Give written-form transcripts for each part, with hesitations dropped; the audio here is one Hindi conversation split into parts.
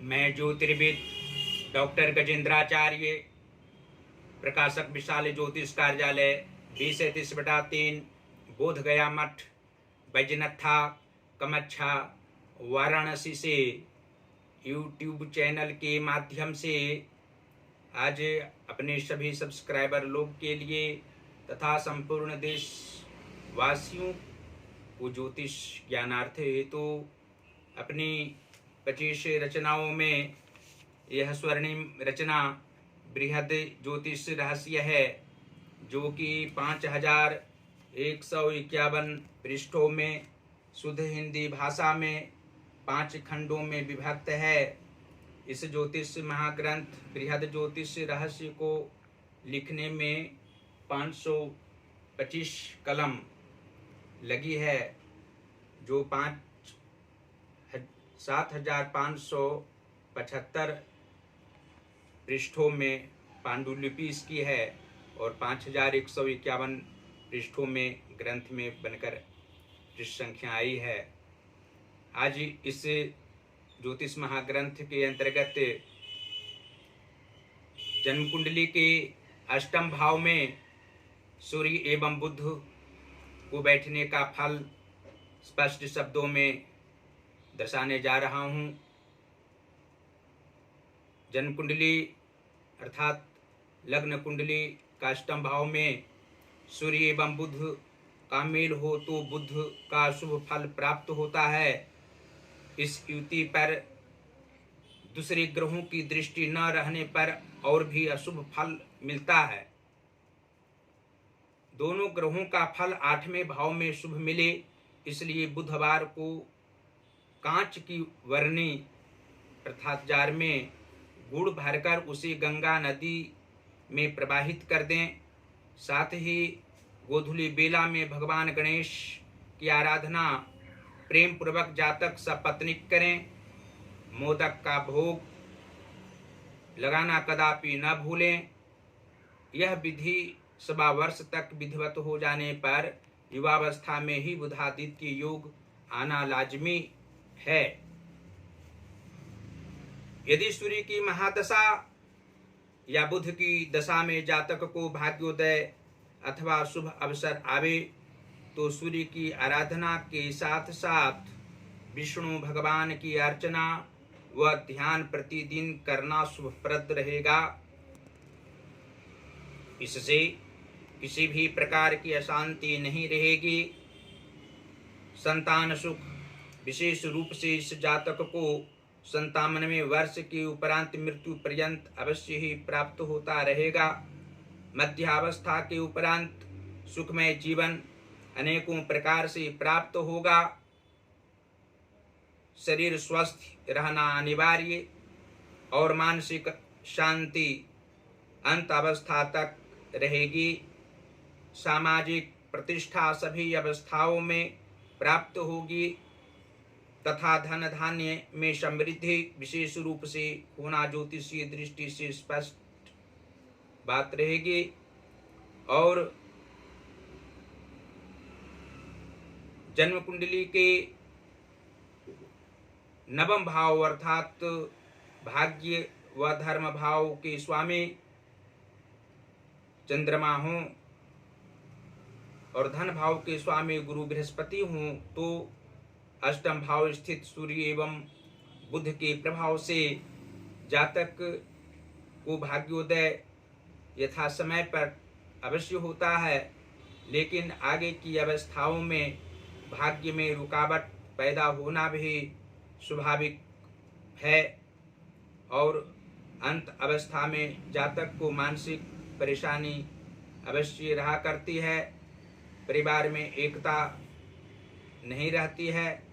मैं ज्योतिर्विद डॉक्टर गजेंद्राचार्य, प्रकाशक विशाल ज्योतिष कार्यालय 20-30/3 बोध गया मठ, बैजनाथा कमच्छा, वाराणसी से यूट्यूब चैनल के माध्यम से आज अपने सभी सब्सक्राइबर लोग के लिए तथा संपूर्ण देशवासियों को ज्योतिष ज्ञानार्थ हेतु अपनी 25 रचनाओं में यह स्वर्णिम रचना बृहद ज्योतिष रहस्य है, जो कि 5151 पृष्ठों में शुद्ध हिंदी भाषा में 5 खंडों में विभक्त है। इस ज्योतिष महाग्रंथ बृहद ज्योतिष रहस्य को लिखने में 525 कलम लगी है, जो 7575 पृष्ठों में पांडुलिपि इसकी है और 5151 पृष्ठों में ग्रंथ में बनकर पृष्ठ संख्या आई है। आज इस ज्योतिष महाग्रंथ के अंतर्गत जन्म कुंडली के अष्टम भाव में सूर्य एवं बुध को बैठने का फल स्पष्ट शब्दों में दर्शाने जा रहा हूँ। जन्म कुंडली अर्थात लग्न कुंडली का अष्टम भाव में सूर्य एवं बुध का मेल हो तो बुध का शुभ फल प्राप्त होता है। इस युति पर दूसरे ग्रहों की दृष्टि न रहने पर और भी अशुभ फल मिलता है। दोनों ग्रहों का फल 8वें भाव में शुभ मिले, इसलिए बुधवार को कांच की वर्णी अर्थात जार में गुड़ भरकर उसे गंगा नदी में प्रवाहित कर दें। साथ ही गोधूली बेला में भगवान गणेश की आराधना प्रेम पूर्वक जातक सपत्नीक करें। मोदक का भोग लगाना कदापि न भूलें। यह विधि 1.25 वर्ष तक विधिवत हो जाने पर युवावस्था में ही बुधादित्य योग आना लाजमी है। यदि सूर्य की महादशा या बुध की दशा में जातक को भाग्योदय अथवा शुभ अवसर आवे तो सूर्य की आराधना के साथ साथ विष्णु भगवान की अर्चना व ध्यान प्रतिदिन करना शुभप्रद रहेगा। इससे किसी भी प्रकार की अशांति नहीं रहेगी। संतान सुख विशेष रूप से इस जातक को 97वें वर्ष के उपरांत मृत्यु पर्यंत अवश्य ही प्राप्त होता रहेगा। मध्यावस्था के उपरांत सुखमय जीवन अनेकों प्रकार से प्राप्त होगा। शरीर स्वस्थ रहना अनिवार्य और मानसिक शांति अंत अवस्था तक रहेगी। सामाजिक प्रतिष्ठा सभी अवस्थाओं में प्राप्त होगी तथा धन धान्य में समृद्धि विशेष रूप से होना ज्योतिषीय दृष्टि से स्पष्ट बात रहेगी। और जन्म कुंडली के 9वें भाव अर्थात भाग्य व धर्म भाव के स्वामी चंद्रमा हों और धन भाव के स्वामी गुरु बृहस्पति हों तो अष्टम भाव स्थित सूर्य एवं बुध के प्रभाव से जातक को भाग्योदय यथा समय पर अवश्य होता है, लेकिन आगे की अवस्थाओं में भाग्य में रुकावट पैदा होना भी स्वाभाविक है और अंत अवस्था में जातक को मानसिक परेशानी अवश्य रहा करती है। परिवार में एकता नहीं रहती है।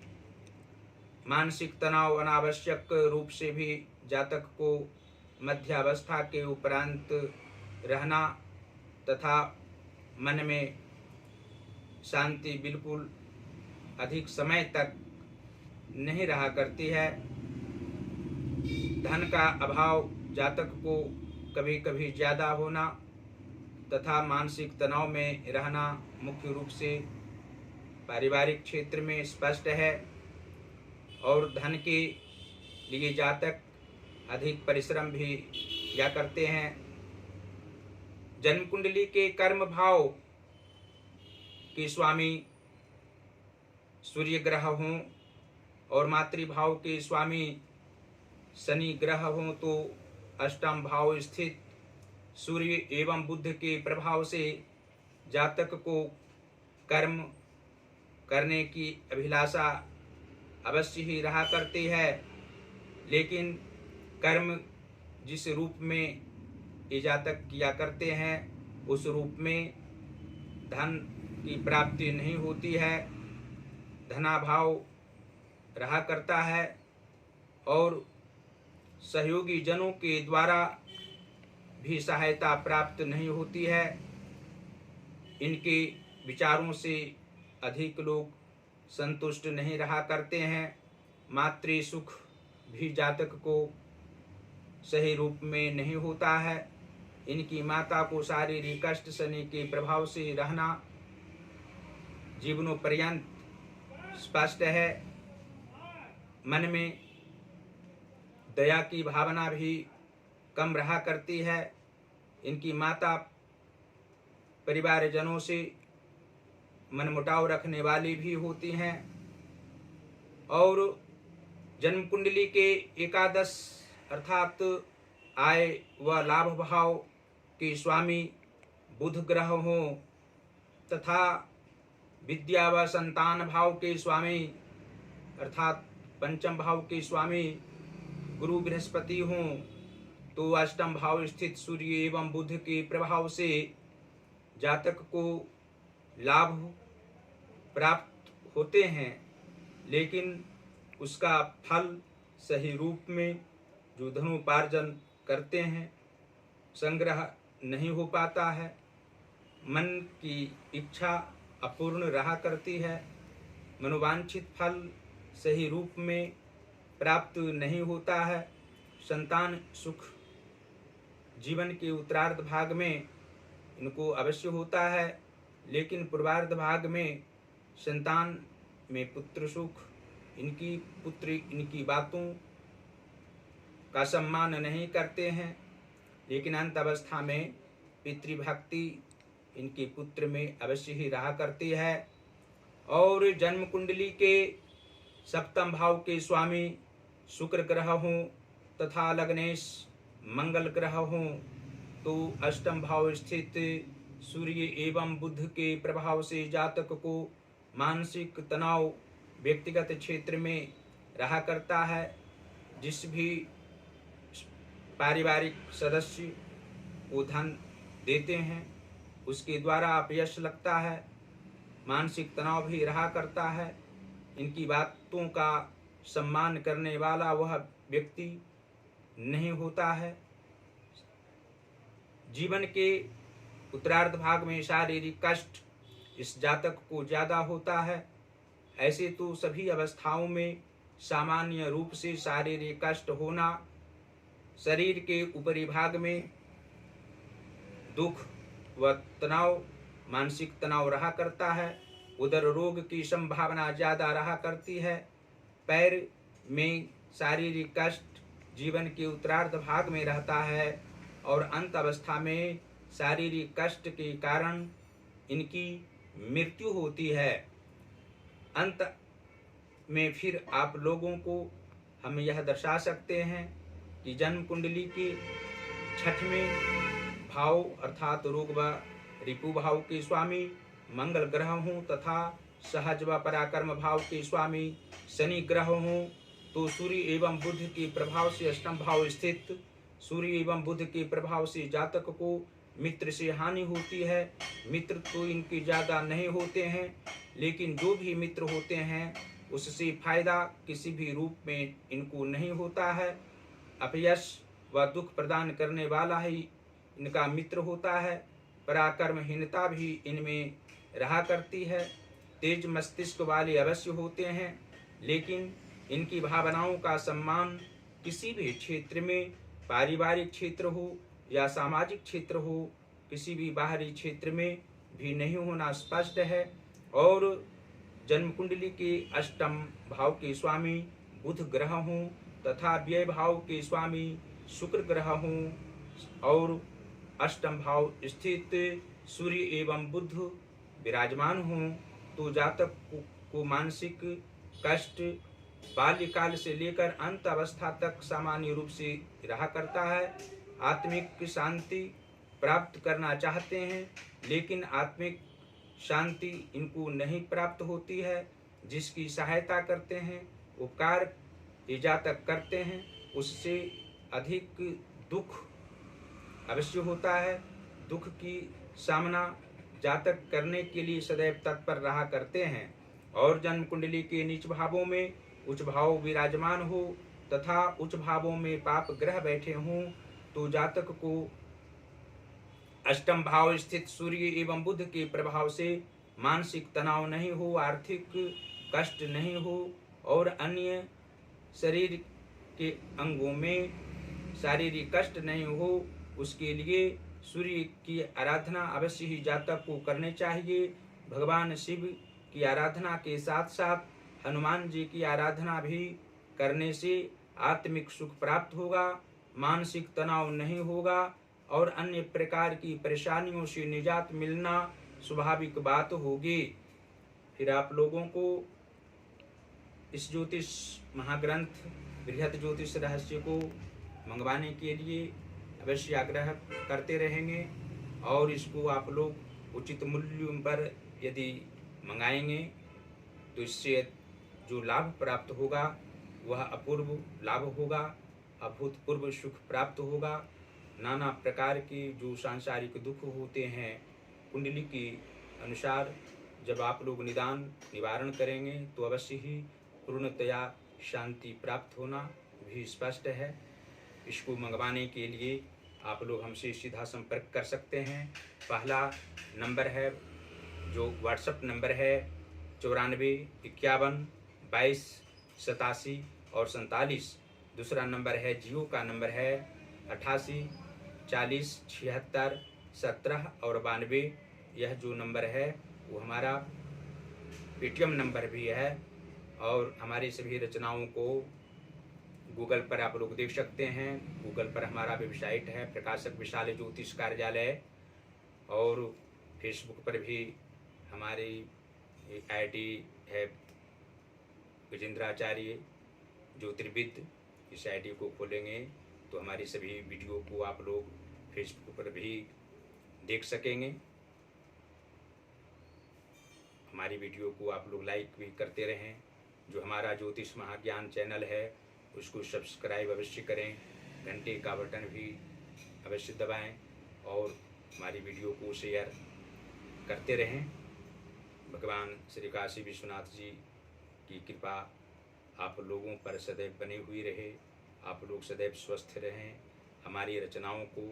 मानसिक तनाव अनावश्यक रूप से भी जातक को मध्यावस्था के उपरांत रहना तथा मन में शांति बिल्कुल अधिक समय तक नहीं रहा करती है। धन का अभाव जातक को कभी कभी ज़्यादा होना तथा मानसिक तनाव में रहना मुख्य रूप से पारिवारिक क्षेत्र में स्पष्ट है। और धन के लिए जातक अधिक परिश्रम भी किया करते हैं। जन्म कुंडली के कर्म भाव के स्वामी सूर्य ग्रह हों और मातृभाव के स्वामी शनि ग्रह हों तो अष्टम भाव स्थित सूर्य एवं बुध के प्रभाव से जातक को कर्म करने की अभिलाषा अवश्य ही रहा करती है, लेकिन कर्म जिस रूप में ये जातक किया करते हैं उस रूप में धन की प्राप्ति नहीं होती है, धनाभाव रहा करता है और सहयोगी जनों के द्वारा भी सहायता प्राप्त नहीं होती है। इनके विचारों से अधिक लोग संतुष्ट नहीं रहा करते हैं। मातृ सुख भी जातक को सही रूप में नहीं होता है। इनकी माता को शारीरिक कष्ट शनि के प्रभाव से रहना जीवनोपर्यंत स्पष्ट है। मन में दया की भावना भी कम रहा करती है। इनकी माता परिवारजनों से मनमुटाव रखने वाली भी होती हैं और जन्म कुंडली के एकादश अर्थात आय व लाभ भाव के स्वामी बुध ग्रह हों तथा विद्या व संतान भाव के स्वामी अर्थात पंचम भाव के स्वामी गुरु बृहस्पति हों तो अष्टम भाव स्थित सूर्य एवं बुध के प्रभाव से जातक को लाभ प्राप्त होते हैं, लेकिन उसका फल सही रूप में जो धनोपार्जन करते हैं संग्रह नहीं हो पाता है। मन की इच्छा अपूर्ण रहा करती है। मनोवांछित फल सही रूप में प्राप्त नहीं होता है। संतान सुख जीवन के उत्तरार्ध भाग में इनको अवश्य होता है, लेकिन पूर्वार्ध भाग में संतान में पुत्र सुख, इनकी बातों का सम्मान नहीं करते हैं, लेकिन अंत अवस्था में पितृभक्ति इनके पुत्र में अवश्य ही रहा करती है। और जन्म कुंडली के सप्तम भाव के स्वामी शुक्र ग्रह हों तथा लग्नेश मंगल ग्रह हों तो अष्टम भाव स्थित सूर्य एवं बुध के प्रभाव से जातक को मानसिक तनाव व्यक्तिगत क्षेत्र में रहा करता है। जिस भी पारिवारिक सदस्य को धन देते हैं उसके द्वारा अपयश लगता है। मानसिक तनाव भी रहा करता है। इनकी बातों का सम्मान करने वाला वह व्यक्ति नहीं होता है। जीवन के उत्तरार्ध भाग में शारीरिक कष्ट इस जातक को ज्यादा होता है। ऐसे तो सभी अवस्थाओं में सामान्य रूप से शारीरिक कष्ट होना, शरीर के ऊपरी भाग में दुख व तनाव, मानसिक तनाव रहा करता है। उदर रोग की संभावना ज्यादा रहा करती है। पैर में शारीरिक कष्ट जीवन के उत्तरार्ध भाग में रहता है और अंत अवस्था में शारीरिक कष्ट के कारण इनकी मृत्यु होती है। अंत में फिर आप लोगों को हम यह दर्शा सकते हैं कि जन्म कुंडली के छठवें भाव अर्थात रोग व रिपु भाव के स्वामी मंगल ग्रह हों तथा सहज व पराक्रम भाव के स्वामी शनि ग्रह हों तो सूर्य एवं बुध के प्रभाव से अष्टम भाव स्थित सूर्य एवं बुध के प्रभाव से जातक को मित्र से हानि होती है। मित्र तो इनके ज्यादा नहीं होते हैं, लेकिन जो भी मित्र होते हैं उससे फायदा किसी भी रूप में इनको नहीं होता है। अपयश व दुख प्रदान करने वाला ही इनका मित्र होता है। पराक्रमहीनता भी इनमें रहा करती है। तेज मस्तिष्क वाले अवश्य होते हैं, लेकिन इनकी भावनाओं का सम्मान किसी भी क्षेत्र में, पारिवारिक क्षेत्र हो या सामाजिक क्षेत्र हो, किसी भी बाहरी क्षेत्र में भी नहीं होना स्पष्ट है। और जन्म कुंडली के अष्टम भाव के स्वामी बुध ग्रह हों तथा व्यय भाव के स्वामी शुक्र ग्रह हों और अष्टम भाव स्थित सूर्य एवं बुध विराजमान हों तो जातक को मानसिक कष्ट बाल्यकाल से लेकर अंत अवस्था तक सामान्य रूप से रहा करता है। आत्मिक शांति प्राप्त करना चाहते हैं लेकिन आत्मिक शांति इनको नहीं प्राप्त होती है। जिसकी सहायता करते हैं, उपकार ये जातक करते हैं, उससे अधिक दुख अवश्य होता है। दुख की सामना जातक करने के लिए सदैव तत्पर रहा करते हैं और जन्म कुंडली के नीच भावों में उच्च भाव विराजमान हो तथा उच्च भावों में पाप ग्रह बैठे हों तो जातक को अष्टम भाव स्थित सूर्य एवं बुध के प्रभाव से मानसिक तनाव नहीं हो, आर्थिक कष्ट नहीं हो और अन्य शरीर के अंगों में शारीरिक कष्ट नहीं हो। उसके लिए सूर्य की आराधना अवश्य ही जातक को करनी चाहिए। भगवान शिव की आराधना के साथ साथ हनुमान जी की आराधना भी करने से आत्मिक सुख प्राप्त होगा, मानसिक तनाव नहीं होगा और अन्य प्रकार की परेशानियों से निजात मिलना स्वाभाविक बात होगी। फिर आप लोगों को इस ज्योतिष महाग्रंथ बृहद ज्योतिष रहस्य को मंगवाने के लिए अवश्य आग्रह करते रहेंगे और इसको आप लोग उचित मूल्य पर यदि मंगाएंगे तो इससे जो लाभ प्राप्त होगा वह अपूर्व लाभ होगा, अभूतपूर्व सुख प्राप्त होगा। नाना प्रकार के जो सांसारिक दुख होते हैं कुंडली के अनुसार जब आप लोग निवारण करेंगे तो अवश्य ही पूर्णतया शांति प्राप्त होना भी स्पष्ट है। इसको मंगवाने के लिए आप लोग हमसे सीधा संपर्क कर सकते हैं। पहला नंबर है जो व्हाट्सएप नंबर है 94 51 22 87 और 47। दूसरा नंबर है जियो का नंबर है 88 40 76 17 और 92। यह जो नंबर है वो हमारा पेटीएम नंबर भी है और हमारी सभी रचनाओं को गूगल पर आप लोग देख सकते हैं। गूगल पर हमारा वेबसाइट है प्रकाशक विशाल ज्योतिष कार्यालय और फेसबुक पर भी हमारी आईडी है गजेंद्राचार्य ज्योतिर्विद। इस आईडी को खोलेंगे तो हमारी सभी वीडियो को आप लोग फेसबुक पर भी देख सकेंगे। हमारी वीडियो को आप लोग लाइक भी करते रहें। जो हमारा ज्योतिष महाज्ञान चैनल है उसको सब्सक्राइब अवश्य करें, घंटे का बटन भी अवश्य दबाएं और हमारी वीडियो को शेयर करते रहें। भगवान श्री काशी विश्वनाथ जी की कृपा आप लोगों पर सदैव बनी हुई रहे। आप लोग सदैव स्वस्थ रहें, हमारी रचनाओं को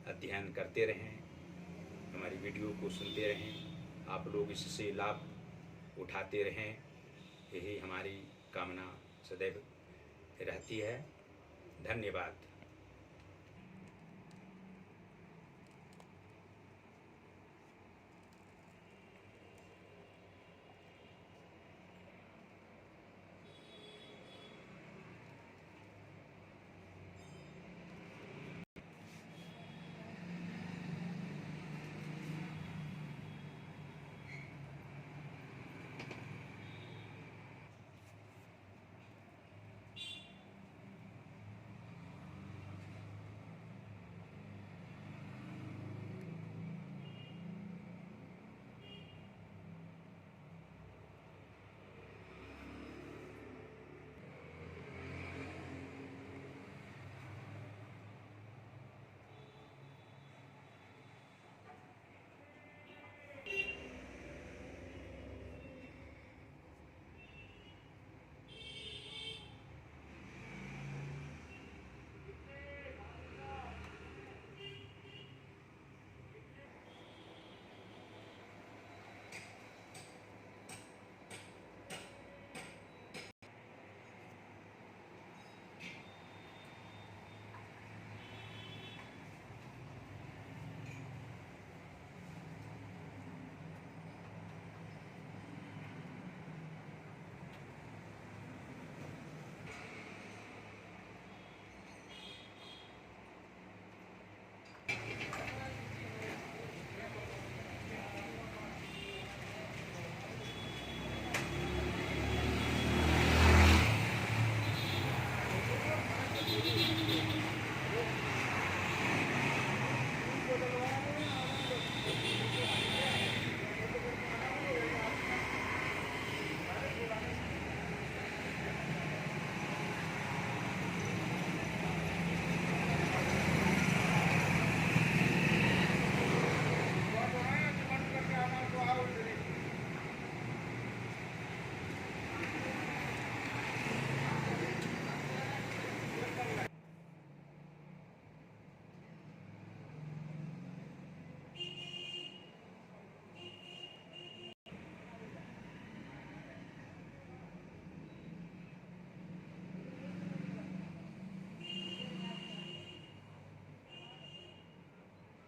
अध्ययन करते रहें, हमारी वीडियो को सुनते रहें, आप लोग इससे लाभ उठाते रहें। यही हमारी कामना सदैव रहती है। धन्यवाद।